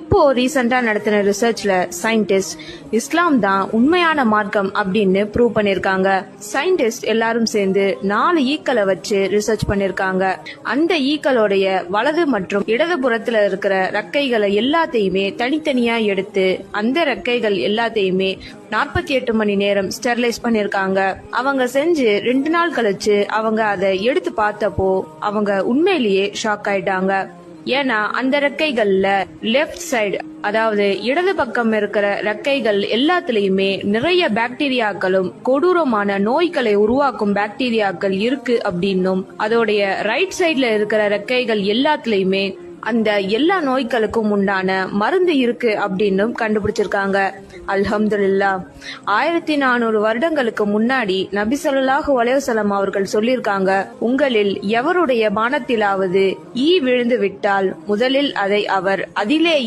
இப்போ ரீசெண்டா நடத்தின ரிசர்ச்ல சயின்டிஸ்ட் இஸ்லாம் தான் உண்மையான மார்க்கம் அப்படின்னு ப்ரூவ் பண்ணிருக்காங்க. சயின்டிஸ்ட் எல்லாரும் சேர்ந்து 4 ஈக்களை வச்சு ரிசர்ச் பண்ணிருக்காங்க. அந்த ஈக்களோடைய வலது மற்றும் இடது புறத்துல இருக்கிற ரெக்கைகளை எல்லாத்தையுமே தனித்தனியா எடுத்து அந்த ரெக்கைகள் எல்லாத்தையுமே 48 மணி நேரம் ஸ்டெர்லைஸ் பண்ணிருக்காங்க. அவங்க செஞ்சு 2 நாள் கழிச்சு அவங்க அதை எடுத்து பார்த்தப்போ அவங்க உண்மையிலேயே ஷாக் ஆயிட்டாங்க. ஏன்னா அந்த ரெக்கைகள்ல லெப்ட் சைடு, அதாவது இடது பக்கம் இருக்கிற ரெக்கைகள் எல்லாத்துலயுமே நிறைய பாக்டீரியாக்களும் கொடூரமான நோய்களை உருவாக்கும் பாக்டீரியாக்கள் இருக்கு அப்படின்னும், அதோடைய ரைட் சைடுல இருக்கிற ரெக்கைகள் எல்லாத்துலயுமே அந்த எல்லா நோய்களுக்கும் உண்டான மருந்து இருக்கு அப்படின்னு கண்டுபிடிச்சிருக்காங்க. அல்ஹம்துலில்லாஹ். 1400 வருடங்களுக்கு முன்னாடி நபி ஸல்லல்லாஹு அலைஹி வஸல்லம் அவர்கள் சொல்லியிருக்காங்க, உங்களில் எவருடைய பானத்திலாவது ஈ விழுந்து விட்டால் முதலில் அதை அவர் அதிலே